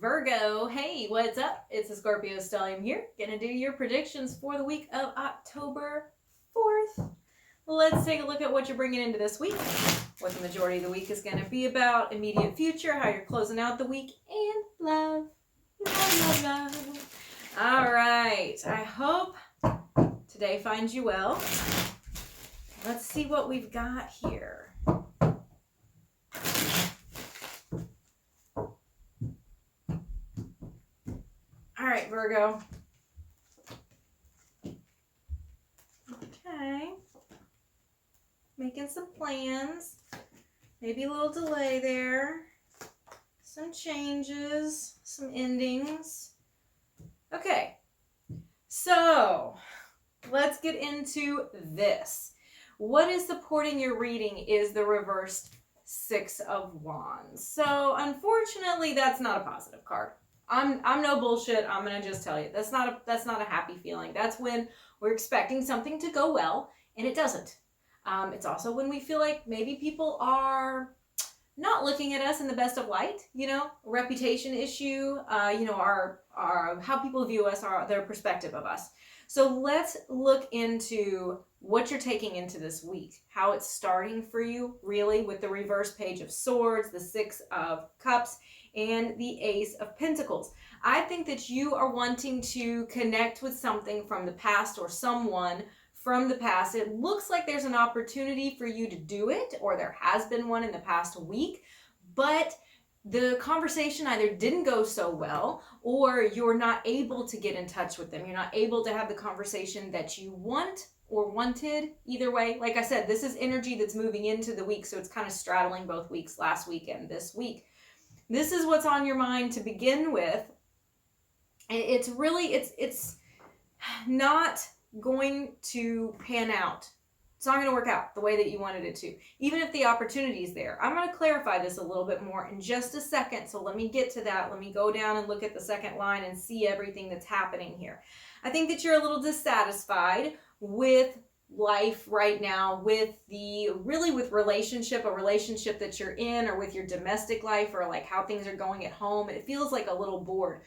Virgo, hey, what's up? It's the Scorpio Stellium here. Gonna do your predictions for the week of October 4th. Let's take a look at what you're bringing into this week, what the majority of the week is going to be about, immediate future, how you're closing out the week, and love. All right, I hope today finds you well. Let's see what we've got here. All right, Virgo. Okay. Making some plans. Maybe a little delay there. Some changes, some endings. Okay. So, let's get into this. What is supporting your reading is the reversed Six of Wands. So, unfortunately, that's not a positive card. I'm no bullshit. I'm gonna just tell you that's not a happy feeling. That's when we're expecting something to go well and it doesn't. It's also when we feel like maybe people are not looking at us in the best of light. Reputation issue. Our how people view us, their perspective of us. So let's look into what you're taking into this week, how it's starting for you, really, with the reverse Page of Swords, the Six of Cups, and the Ace of Pentacles. I think that you are wanting to connect with something from the past or someone from the past. It looks like there's an opportunity for you to do it, or there has been one in the past week, but the conversation either didn't go so well, or you're not able to get in touch with them. You're not able to have the conversation that you want or wanted. Either way, like I said, this is energy that's moving into the week, so it's kind of straddling both weeks, last week and this week. This is what's on your mind to begin with. It's really, it's not going to pan out. It's not going to work out the way that you wanted it to, even if the opportunity is there. I'm going to clarify this a little bit more in just a second, so let me get to that. Let me go down and look at the second line and see everything that's happening here. I think that you're a little dissatisfied with life right now, with a relationship that you're in, or with your domestic life, or like how things are going at home. It feels like a little bored.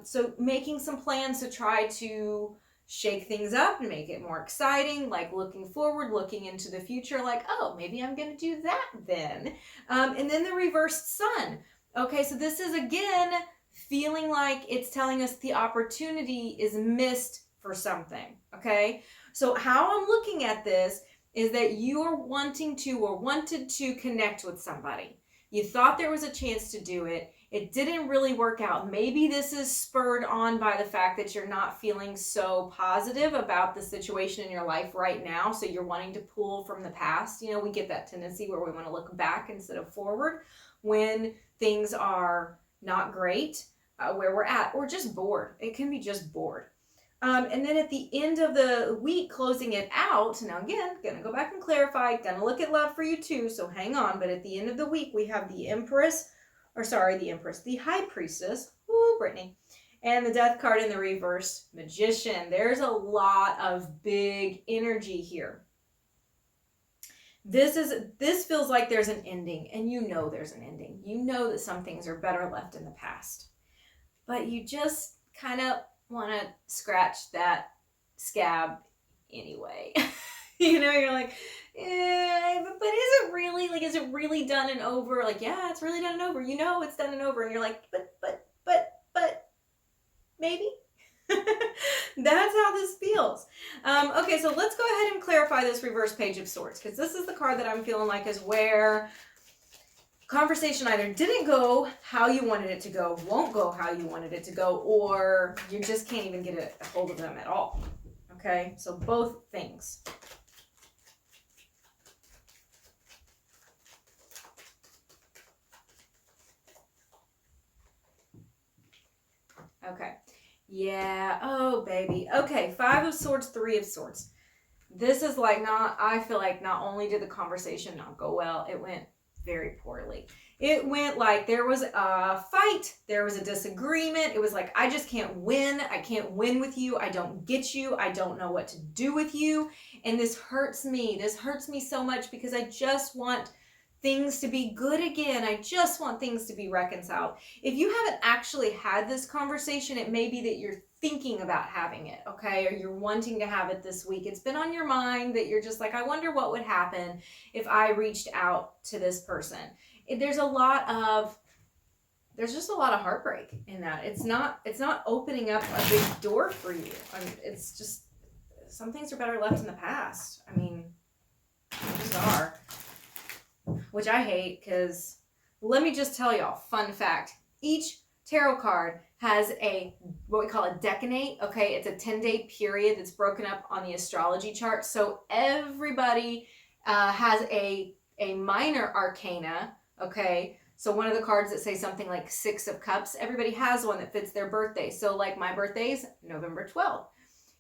So making some plans to try to shake things up and make it more exciting, like looking forward, looking into the future, like, oh, maybe I'm going to do that then. And then the reversed Sun. Okay, so this is, again, feeling like it's telling us the opportunity is missed for something, okay? So how I'm looking at this is that you are wanting to, or wanted to, connect with somebody. You thought there was a chance to do it. It didn't really work out. Maybe this is spurred on by the fact that you're not feeling so positive about the situation in your life right now. So you're wanting to pull from the past. We get that tendency where we want to look back instead of forward when things are not great, where we're at, or just bored. It can be just bored. And then at the end of the week, closing it out, now again, gonna go back and clarify, gonna look at love for you too, so hang on. But at the end of the week, we have the High Priestess, woo, Brittany, and the Death card in the reverse, Magician. There's a lot of big energy here. This feels like there's an ending, and there's an ending. You know that some things are better left in the past, but you just kind of want to scratch that scab anyway. You're like, but is it really done and over? Like, yeah, it's really done and over. It's done and over. And you're like, but maybe. That's how this feels. Okay, so let's go ahead and clarify this reverse Page of Swords, because this is the card that I'm feeling like is where conversation either didn't go how you wanted it to go, won't go how you wanted it to go, or you just can't even get a hold of them at all. Okay, so both things. Okay, yeah, oh baby. Okay, 5 of Swords, 3 of Swords. This is like I feel like not only did the conversation not go well, it went very poorly. It went like there was a fight, there was a disagreement. It was like, I just can't win. I can't win with you. I don't get you. I don't know what to do with you. And this hurts me. This hurts me so much because I just want things to be good again. I just want things to be reconciled. If you haven't actually had this conversation, it may be that you're thinking about having it, okay? Or you're wanting to have it this week. It's been on your mind that you're just like, I wonder what would happen if I reached out to this person. There's just a lot of heartbreak in that. It's not opening up a big door for you. It's just, some things are better left in the past. I mean, they just are. Which I hate, because let me just tell y'all, fun fact. Each tarot card has what we call a decanate, okay? It's a 10-day period that's broken up on the astrology chart. So everybody has a minor arcana, okay? So one of the cards that say something like 6 of Cups, everybody has one that fits their birthday. So like my birthday's November 12th.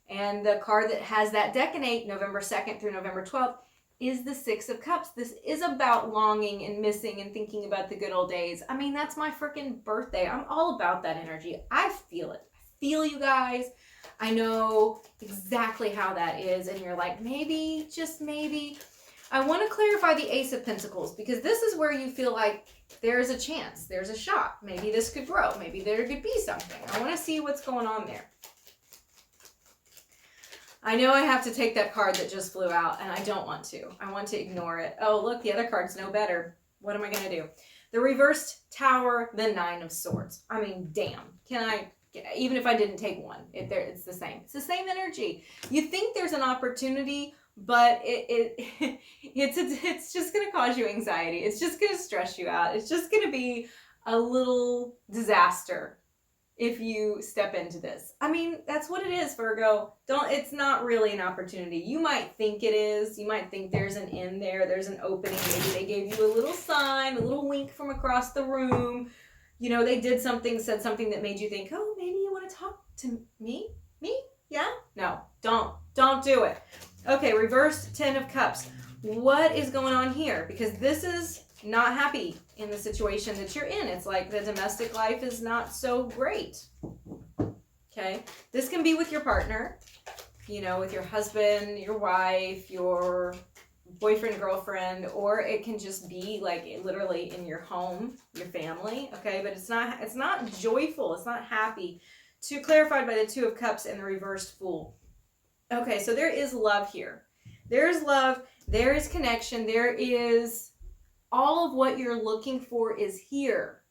And the card that has that decanate, November 2nd through November 12th, is the 6 of Cups. This is about longing and missing and thinking about the good old days. I mean, that's my freaking birthday. I'm all about that energy. I feel it. I feel you guys. I know exactly how that is. And you're like, maybe, just maybe. I want to clarify the Ace of Pentacles, because this is where you feel like there's a chance. There's a shot. Maybe this could grow. Maybe there could be something. I want to see what's going on there. I know I have to take that card that just flew out, and I don't want to. I want to ignore it. Oh, look, the other card's no better. What am I going to do? The reversed Tower, the 9 of Swords. I mean, damn. Even if I didn't take one, it's the same. It's the same energy. You think there's an opportunity, but it's just going to cause you anxiety. It's just going to stress you out. It's just going to be a little disaster if you step into this. I mean, that's what it is, Virgo. It's not really an opportunity. You might think it is. You might think there's an in there. There's an opening. Maybe they gave you a little sign, a little wink from across the room. You know, they did something, said something that made you think, oh, maybe you want to talk to me? Me? Yeah? No, don't do it. Okay, reversed 10 of Cups. What is going on here? Because this is not happy in the situation that you're in. It's like the domestic life is not so great. Okay, this can be with your partner, you know, with your husband, your wife, your boyfriend, girlfriend, or it can just be like literally in your home, your family. Okay, but it's not joyful. It's not happy. Clarified by the 2 of Cups and the reversed Fool. Okay, so there is love here. There is love. There is connection. There is all of what you're looking for is here.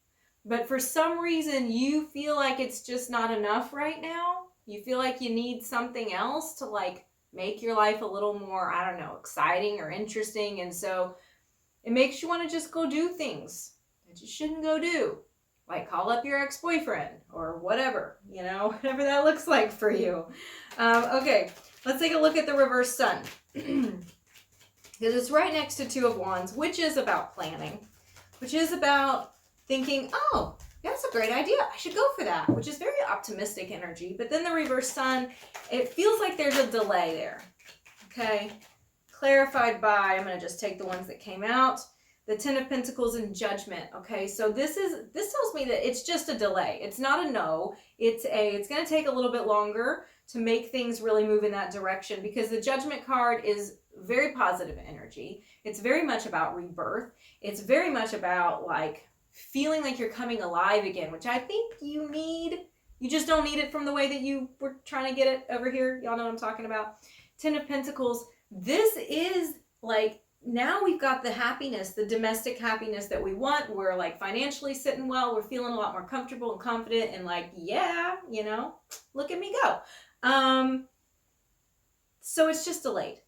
But for some reason, you feel like it's just not enough right now. You feel like you need something else to like make your life a little more, I don't know, exciting or interesting. And so it makes you want to just go do things that you shouldn't go do. Like call up your ex-boyfriend or whatever, you know, whatever that looks like for you. Okay, let's take a look at the reverse Sun. Because it's right next to 2 of Wands, which is about planning, which is about thinking, oh, that's a great idea. I should go for that, which is very optimistic energy. But then the reverse Sun, it feels like there's a delay there. Okay, clarified by, I'm going to just take the ones that came out. The 10 of Pentacles and Judgment. Okay, so this tells me that it's just a delay. It's not a no. It's going to take a little bit longer to make things really move in that direction, because the Judgment card is very positive energy. It's very much about rebirth. It's very much about like feeling like you're coming alive again, which I think you need. You just don't need it from the way that you were trying to get it over here. Y'all know what I'm talking about. 10 of Pentacles. This is like, now we've got the happiness, the domestic happiness that we want. We're like financially sitting well. We're feeling a lot more comfortable and confident and like, yeah, you know, look at me go. So it's just delayed.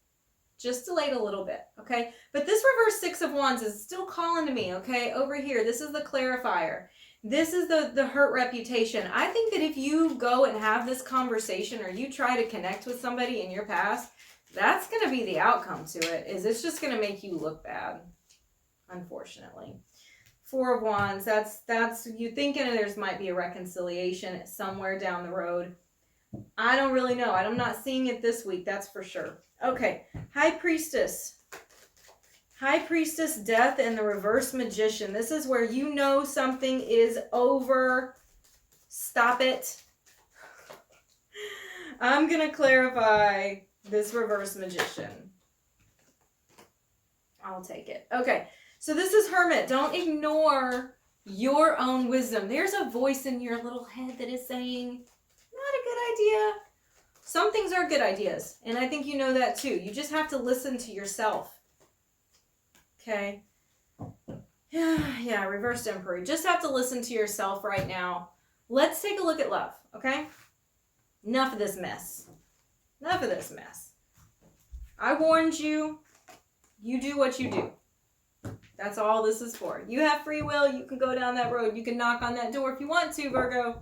Just delayed a little bit, okay? But this reverse 6 of Wands is still calling to me, okay? Over here, this is the clarifier. This is the hurt reputation. I think that if you go and have this conversation or you try to connect with somebody in your past, that's going to be the outcome to it, is it's just going to make you look bad, unfortunately. 4 of Wands, that's you thinking there might be a reconciliation somewhere down the road. I don't really know. I'm not seeing it this week, that's for sure. Okay, High Priestess. High Priestess, Death, and the reverse Magician. This is where you know something is over. Stop it. I'm going to clarify this reverse Magician. I'll take it. Okay, So this is Hermit. Don't ignore your own wisdom. There's a voice in your little head that is saying, not a good idea. Some things are good ideas, and I think you know that too. You just have to listen to yourself. Okay? Yeah, reversed Emperor. You just have to listen to yourself right now. Let's take a look at love, okay? Enough of this mess. Enough of this mess. I warned you. You do what you do. That's all this is for. You have free will. You can go down that road. You can knock on that door if you want to, Virgo.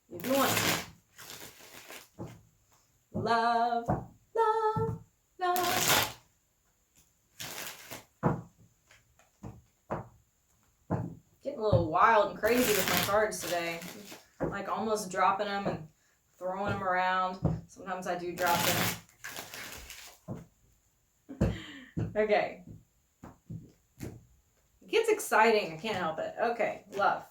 If you want to. Love, love, love. Getting a little wild and crazy with my cards today. Like almost dropping them and throwing them around. Sometimes I do drop them. Okay. It gets exciting. I can't help it. Okay, love.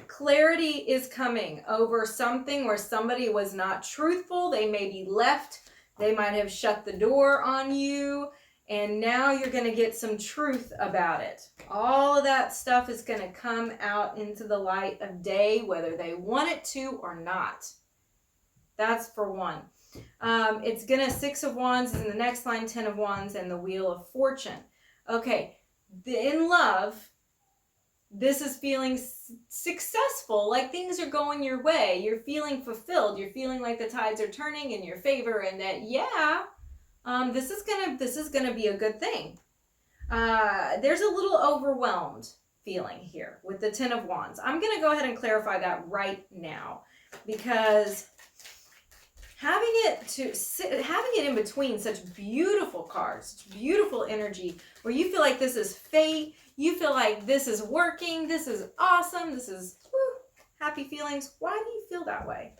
Clarity is coming over something where somebody was not truthful. They may be left. They might have shut the door on you. And now you're going to get some truth about it. All of that stuff is going to come out into the light of day, whether they want it to or not. That's for one. It's going to 6 of Wands is in the next line, 10 of Wands, and the Wheel of Fortune. Okay, in love, this is feeling successful, like things are going your way. You're feeling fulfilled. You're feeling like the tides are turning in your favor, and that, yeah, this is gonna be a good thing. There's a little overwhelmed feeling here with the 10 of Wands. I'm gonna go ahead and clarify that right now, because having it in between such beautiful cards, such beautiful energy, where you feel like this is fate, you feel like this is working, this is awesome, this is happy feelings. Why do you feel that way?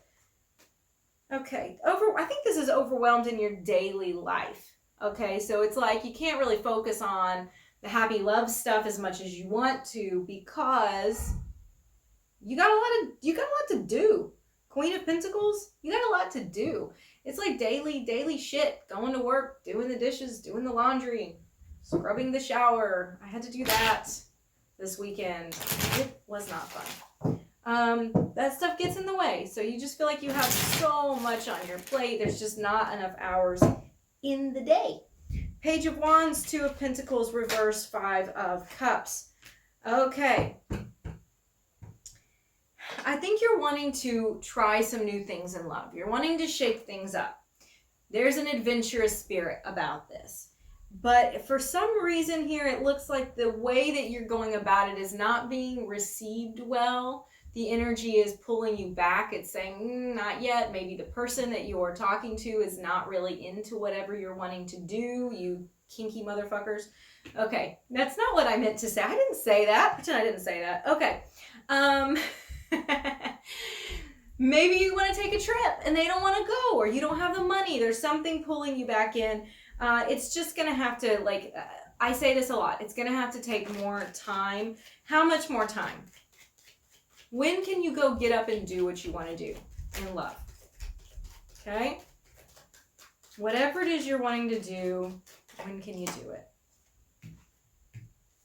Okay, I think this is overwhelmed in your daily life. Okay, so it's like you can't really focus on the happy love stuff as much as you want to, because you got a lot to do. Queen of Pentacles, you got a lot to do. It's like daily shit. Going to work, doing the dishes, doing the laundry, scrubbing the shower. I had to do that this weekend. It was not fun. That stuff gets in the way. So you just feel like you have so much on your plate. There's just not enough hours in the day. Page of Wands, 2 of Pentacles, reverse, 5 of Cups. Okay. I think you're wanting to try some new things in love. You're wanting to shake things up. There's an adventurous spirit about this. But for some reason here, it looks like the way that you're going about it is not being received well. The energy is pulling you back. It's saying, not yet. Maybe the person that you're talking to is not really into whatever you're wanting to do, you kinky motherfuckers. Okay, that's not what I meant to say. I didn't say that. Pretend I didn't say that. Okay. Maybe you want to take a trip and they don't want to go, or you don't have the money. There's something pulling you back in. It's just going to have to, like, I say this a lot. It's going to have to take more time. How much more time? When can you go get up and do what you want to do in love? Okay? Whatever it is you're wanting to do, when can you do it?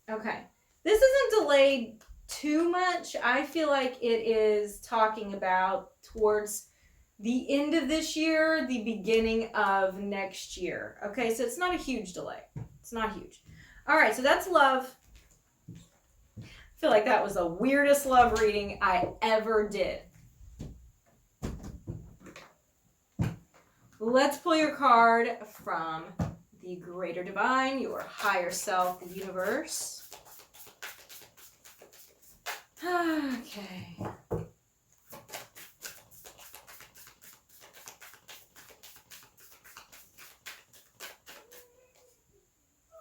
Okay. This isn't delayed too much. I feel like it is talking about towards the end of this year, the beginning of next year. Okay, so it's not a huge delay. It's not huge. All right, so that's love. I feel like that was the weirdest love reading I ever did. Let's pull your card from the Greater Divine, your higher self, the universe. Okay.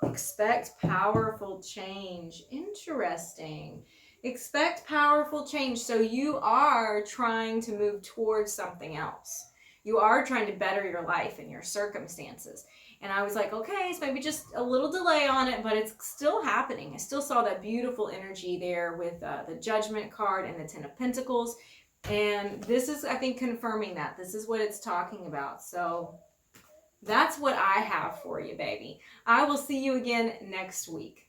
Expect powerful change. Interesting. Expect powerful change. So you are trying to move towards something else. You are trying to better your life and your circumstances. And I was like, okay, it's maybe just a little delay on it, but it's still happening. I still saw that beautiful energy there with the Judgment card and the 10 of Pentacles. And this is, I think, confirming that. This is what it's talking about. So That's what I have for you, baby. I will see you again next week.